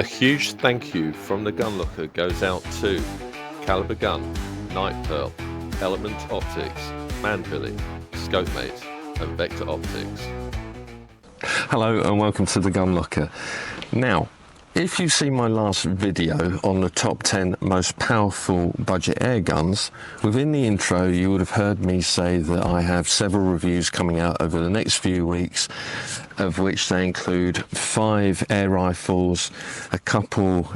A huge thank you from the GunLocker goes out to Caliber Gun, Night Pearl, Element Optics, Manpilly, Scopemate and Vector Optics. Hello and welcome to the GunLocker. Now, if you've seen my last video on the top 10 most powerful budget air guns, within the intro you would have heard me say that I have several reviews coming out over the next few weeks, of which they include 5 air rifles, a couple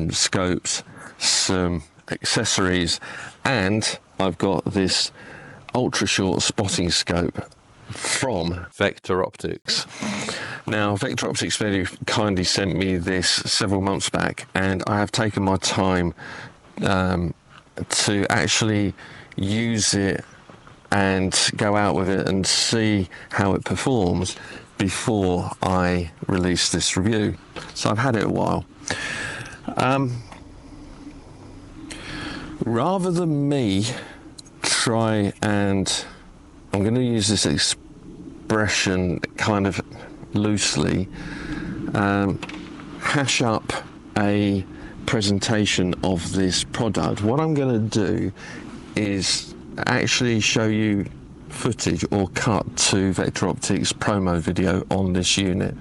scopes, some accessories, and I've got this ultra short spotting scope from Vector Optics. Now, Vector Optics very kindly sent me this several months back, and I have taken my time to actually use it and go out with it and see how it performs before I release this review. So I've had it a while. Rather than me try and, I'm going to use this expression kind of loosely, hash up a presentation of this product, what I'm going to do is actually show you footage or cut to Vector Optics promo video on this unit.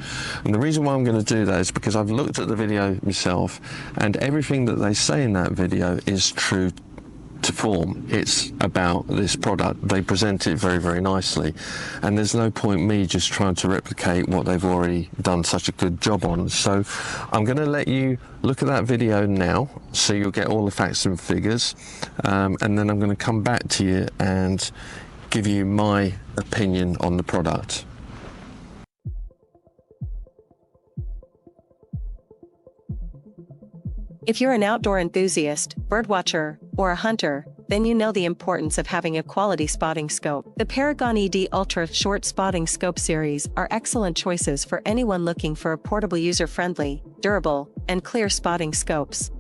And the reason why I'm going to do that is because I've looked at the video myself, and everything that they say in that video is true to form. It's about this product. They present it very, very nicely, and there's no point me just trying to replicate what they've already done such a good job on. So I'm going to let you look at that video now so you'll get all the facts and figures, and then I'm going to come back to you and give you my opinion on the product. If you're an outdoor enthusiast, birdwatcher, or a hunter, then you know the importance of having a quality spotting scope. The Paragon ED Ultra Short Spotting Scope series are excellent choices for anyone looking for a portable, user-friendly, durable, and clear spotting scopes.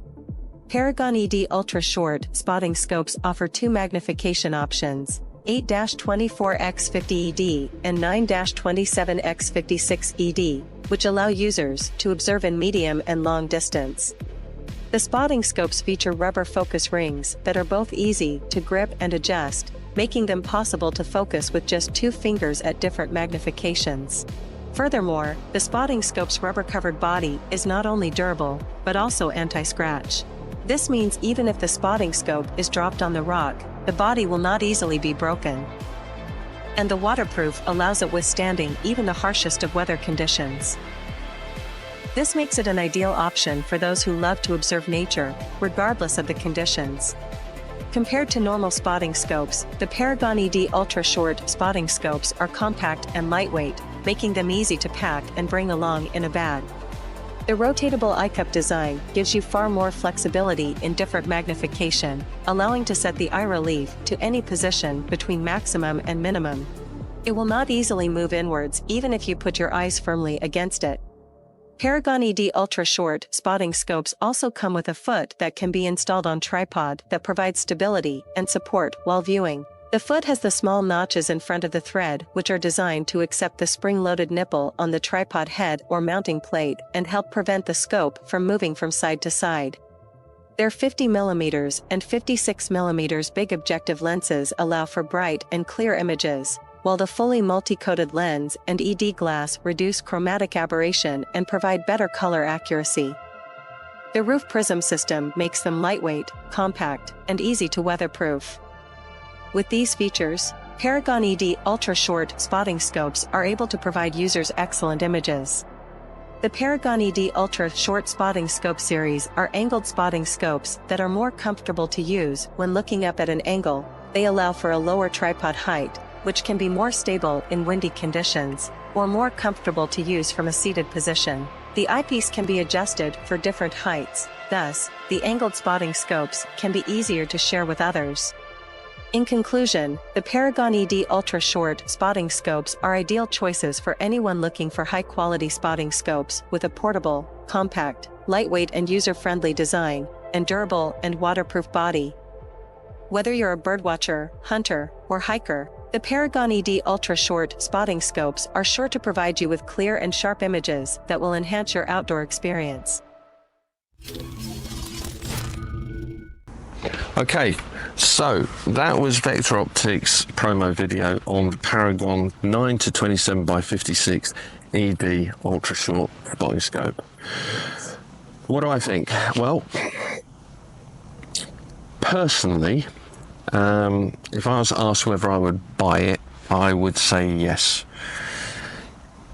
Paragon ED Ultra Short Spotting Scopes offer 2 magnification options, 8-24x50 ED and 9-27x56 ED, which allow users to observe in medium and long distance. The spotting scopes feature rubber focus rings that are both easy to grip and adjust, making them possible to focus with just 2 fingers at different magnifications. Furthermore, the spotting scope's rubber-covered body is not only durable, but also anti-scratch. This means even if the spotting scope is dropped on the rock, the body will not easily be broken. And the waterproof allows it withstanding even the harshest of weather conditions. This makes it an ideal option for those who love to observe nature, regardless of the conditions. Compared to normal spotting scopes, the Paragon ED Ultra Short Spotting Scopes are compact and lightweight, making them easy to pack and bring along in a bag. The rotatable eye-cup design gives you far more flexibility in different magnification, allowing to set the eye relief to any position between maximum and minimum. It will not easily move inwards even if you put your eyes firmly against it. Paragon ED Ultra Short Spotting Scopes also come with a foot that can be installed on tripod that provides stability and support while viewing. The foot has the small notches in front of the thread, which are designed to accept the spring-loaded nipple on the tripod head or mounting plate and help prevent the scope from moving from side to side. Their 50mm and 56mm big objective lenses allow for bright and clear images, while the fully multi-coated lens and ED glass reduce chromatic aberration and provide better color accuracy. The roof prism system makes them lightweight, compact, and easy to weatherproof. With these features, Paragon ED Ultra Short Spotting Scopes are able to provide users excellent images. The Paragon ED Ultra Short Spotting Scope series are angled spotting scopes that are more comfortable to use when looking up at an angle. They allow for a lower tripod height, which can be more stable in windy conditions, or more comfortable to use from a seated position. The eyepiece can be adjusted for different heights, thus, the angled spotting scopes can be easier to share with others. In conclusion, the Paragon ED Ultra Short Spotting Scopes are ideal choices for anyone looking for high-quality spotting scopes with a portable, compact, lightweight and user-friendly design, and durable and waterproof body. Whether you're a birdwatcher, hunter, or hiker, the Paragon ED Ultra Short Spotting Scopes are sure to provide you with clear and sharp images that will enhance your outdoor experience. Okay, so that was Vector Optics promo video on the Paragon 9 to 27 by 56 ED ultra short spotting scope. What do I think? Well, personally, if I was asked whether I would buy it, I would say yes.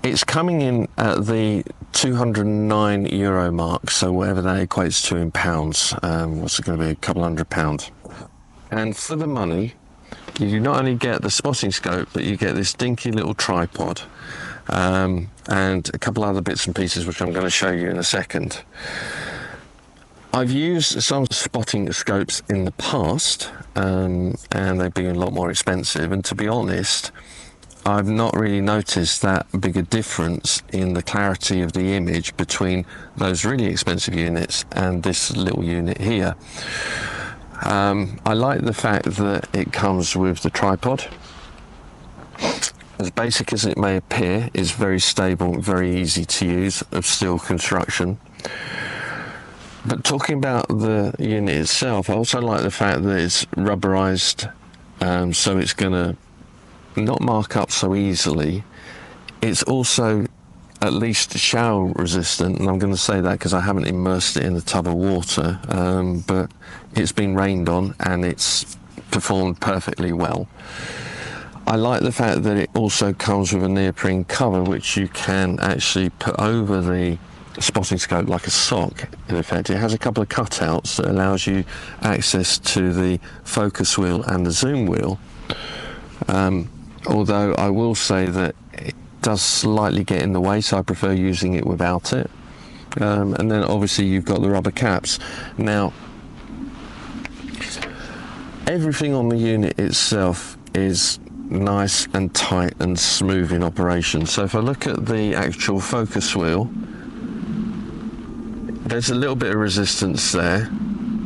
It's coming in at the €209 mark, so whatever that equates to in pounds, what's it going to be, a couple £100. And for the money, you not only get the spotting scope, but you get this dinky little tripod, and a couple other bits and pieces which I'm going to show you in a second. I've used some spotting scopes in the past, and they've been a lot more expensive, and to be honest, I've not really noticed that big a difference in the clarity of the image between those really expensive units and this little unit here. I like the fact that it comes with the tripod. As basic as it may appear, it's very stable, very easy to use, of steel construction. But talking about the unit itself, I also like the fact that it's rubberized, so it's going to not mark up so easily. It's also at least shower resistant, and I'm going to say that because I haven't immersed it in a tub of water, but it's been rained on and it's performed perfectly well. I like the fact that it also comes with a neoprene cover which you can actually put over the spotting scope like a sock. In effect, it has a couple of cutouts that allows you access to the focus wheel and the zoom wheel, although I will say that it does slightly get in the way, so I prefer using it without it. And then obviously you've got the rubber caps. Now, everything on the unit itself is nice and tight and smooth in operation. So if I look at the actual focus wheel, there's a little bit of resistance there,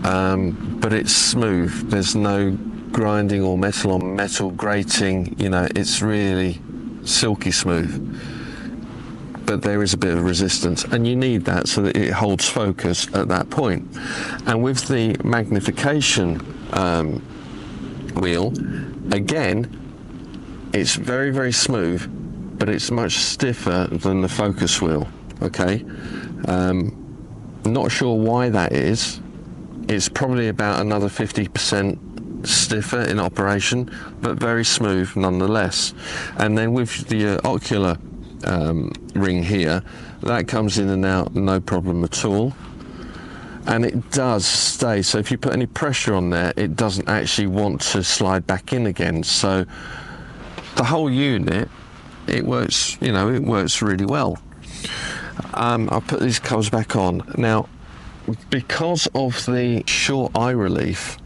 but it's smooth. There's no grinding or metal on metal grating, you know, it's really silky smooth, but there is a bit of resistance, and you need that so that it holds focus at that point. And with the magnification wheel, again, it's very, very smooth, but it's much stiffer than the focus wheel. Okay, not sure why that is. It's probably about another 50% stiffer in operation, but very smooth nonetheless. And then with the ocular ring here, that comes in and out no problem at all, and it does stay, so if you put any pressure on there, it doesn't actually want to slide back in again. So the whole unit, it works, you know, it works really well. I'll put these covers back on now. Because of the short eye relief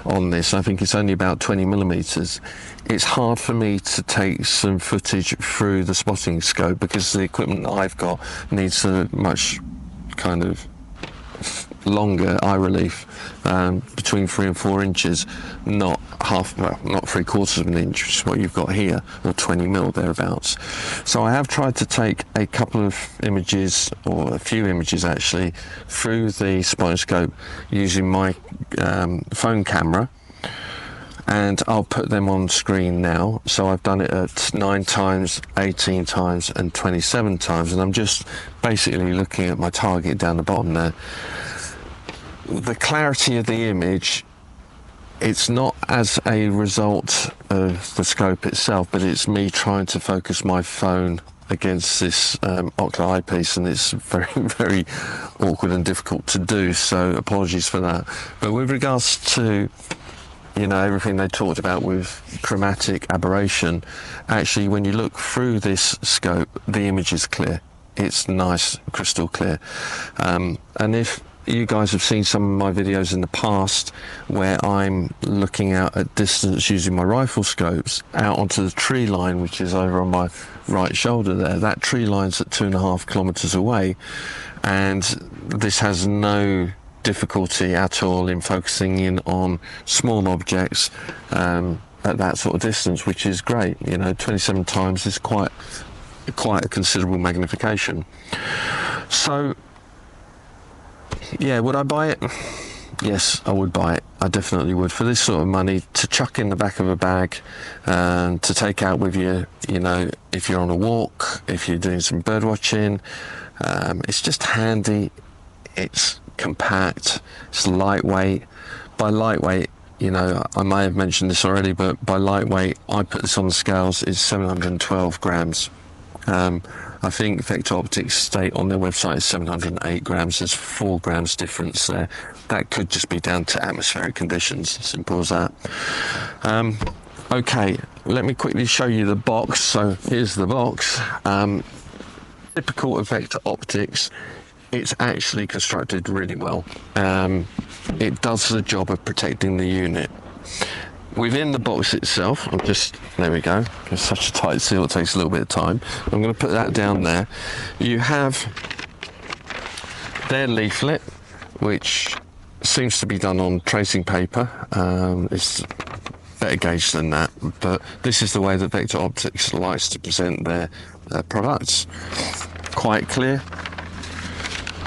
on this, I think it's only about 20mm, it's hard for me to take some footage through the spotting scope because the equipment I've got needs a much kind of longer eye relief, between 3 and 4 inches, not half, well, not 3/4 of an inch, which is what you've got here, or 20mm thereabouts. So I have tried to take a couple of images, or a few images actually, through the spotting scope using my phone camera, and I'll put them on screen now. So I've done it at 9 times, 18 times and 27 times, and I'm just basically looking at my target down the bottom there. The clarity of the image, it's not as a result of the scope itself, but it's me trying to focus my phone against this ocular eyepiece, and it's very, very awkward and difficult to do, so apologies for that. But with regards to, you know, everything they talked about with chromatic aberration, actually when you look through this scope, the image is clear. It's nice, crystal clear. And if you guys have seen some of my videos in the past where I'm looking out at distance using my rifle scopes out onto the tree line, which is over on my right shoulder there, that tree line's at 2.5 kilometers away, and this has no difficulty at all in focusing in on small objects at that sort of distance, which is great. You know, 27 times is quite a considerable magnification. So yeah, would I buy it? Yes, I would buy it. I definitely would. For this sort of money, to chuck in the back of a bag and to take out with you, you know, if you're on a walk, if you're doing some bird watching, it's just handy. It's compact, it's lightweight. By lightweight, you know, I may have mentioned this already, but by lightweight, I put this on the scales, it's 712 grams. I think Vector Optics state on their website is 708 grams. There's 4 grams difference there. That could just be down to atmospheric conditions, simple as that. Okay, let me quickly show you the box. So here's the box. Typical of Vector Optics, it's actually constructed really well. It does the job of protecting the unit. Within the box itself, there we go, it's such a tight seal, it takes a little bit of time. I'm going to put that down there. You have their leaflet, which seems to be done on tracing paper. It's better gauge than that, but this is the way that Vector Optics likes to present their products. Quite clear.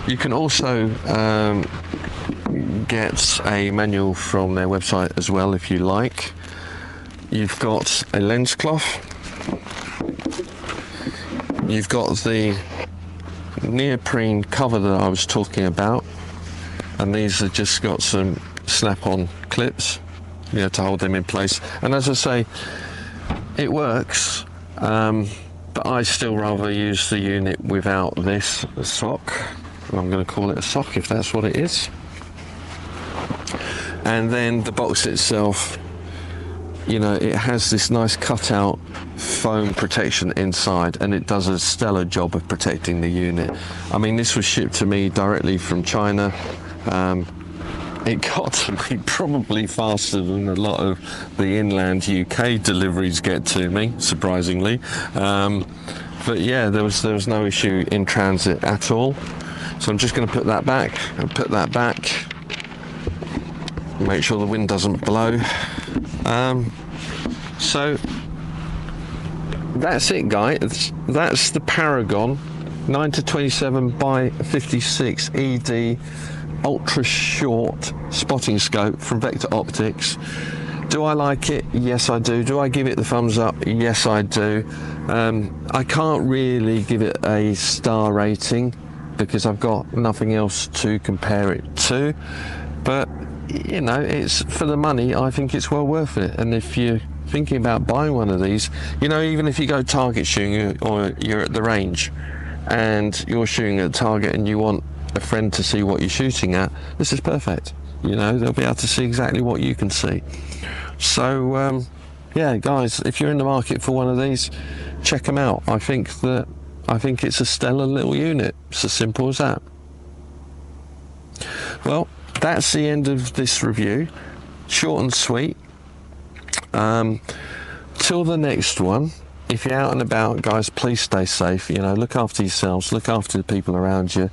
You can also get a manual from their website as well if you like. You've got a lens cloth. You've got the neoprene cover that I was talking about, and these have just got some snap-on clips, you know, to hold them in place. And as I say, it works, but I still rather use the unit without this sock. I'm going to call it a sock if that's what it is. And then the box itself, you know, it has this nice cutout foam protection inside, and it does a stellar job of protecting the unit. I mean, this was shipped to me directly from China. It got to me probably faster than a lot of the inland UK deliveries get to me, surprisingly. But yeah, there was no issue in transit at all. So I'm just going to put that back and put that back. Make sure the wind doesn't blow. So that's it, guys. That's the Paragon 9-27 by 56 ED ultra short spotting scope from Vector Optics. Do I like it? Yes, I do. Do I give it the thumbs up? Yes, I do. I can't really give it a star rating because I've got nothing else to compare it to, but you know, it's for the money. I think it's well worth it. And if you're thinking about buying one of these, you know, even if you go target shooting or you're at the range and you're shooting at a target and you want a friend to see what you're shooting at, this is perfect. You know, they'll be able to see exactly what you can see. So yeah, guys, if you're in the market for one of these, check them out. I think it's a stellar little unit. It's as simple as that. Well, that's the end of this review. Short and sweet. Till the next one, if you're out and about, guys, please stay safe. You know, look after yourselves, look after the people around you,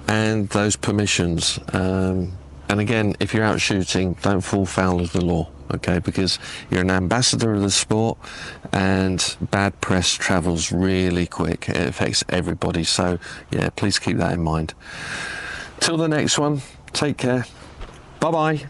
and those permissions. And again, if you're out shooting, don't fall foul of the law, okay? Because you're an ambassador of the sport, and bad press travels really quick. It affects everybody. So yeah, please keep that in mind. Till the next one, take care. Bye-bye.